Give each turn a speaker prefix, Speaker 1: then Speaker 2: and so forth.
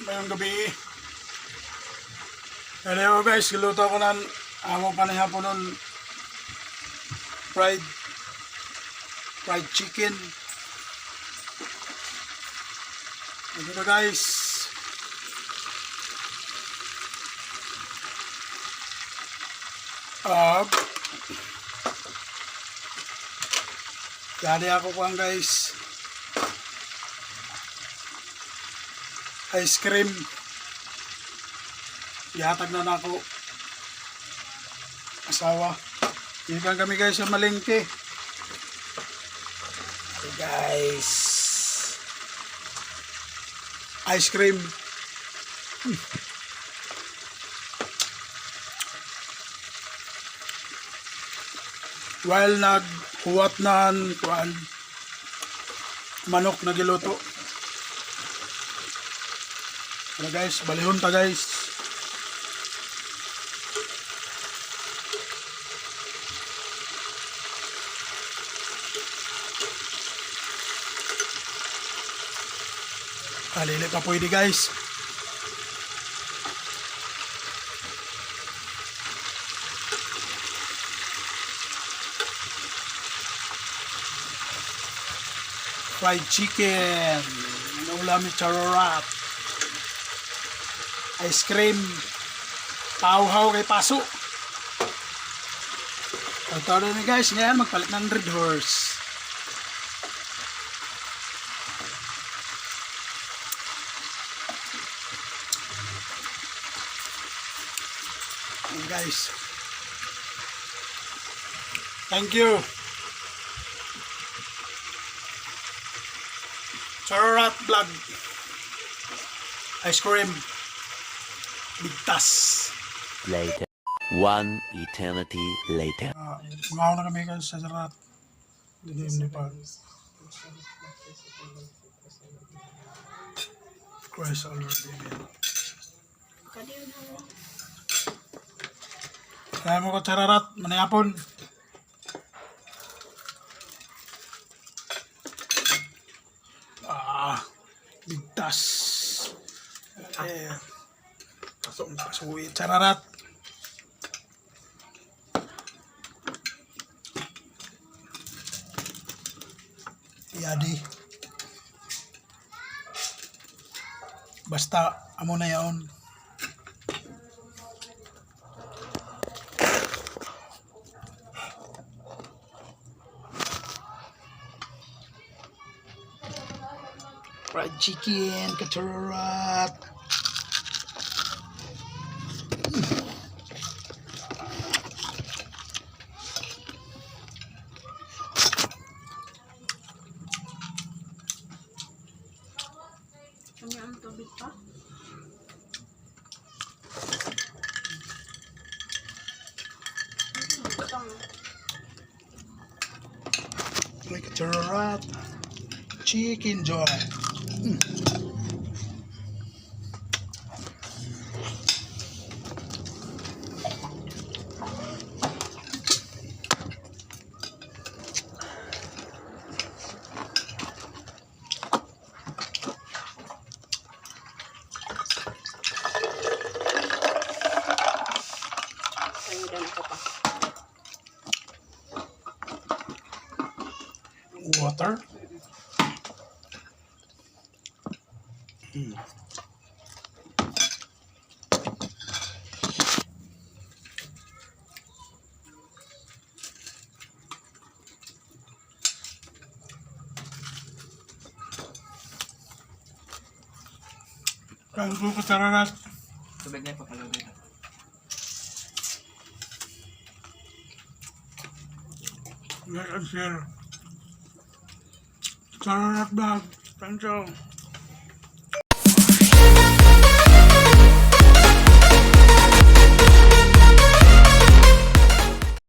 Speaker 1: Mayong gabi. Hello guys, giluto ko ng amo pa na hapon nun fried chicken. Ito na guys. Dali ako pang guys. Ice cream. Ihatag na ako. Asawa. Ikan kami guys sa malengke. Okay guys. Ice cream. While naghuwat na manok na giluto. Ano guys, balihon ta guys. Alili pa pwede guys. Fried chicken. Ulam ni charorap. Ice cream. Pauhaw kay paso. Ito na ni guys. Ngayon magpalit ng Red Horse. And guys. Thank you. Charorap vlog. Ice cream. Bigtas.
Speaker 2: Later. One eternity later.
Speaker 1: Mangaw na kami guys sa Charorap. Hindi pa. Christ our Lord, amen. Kaya mo ko Charorap, manayapon. Bigtas. Pasuwi Charorap. Yadi. Basta amo na yaon. Fried chicken, Charorap.
Speaker 3: Kanya ang tubig pa?
Speaker 1: Like Charorap. Chicken joy. Water. Kain ko ka Charorap.
Speaker 4: Tubig na ipapalagay.
Speaker 1: Like and share. Charorap vlog. Thank you.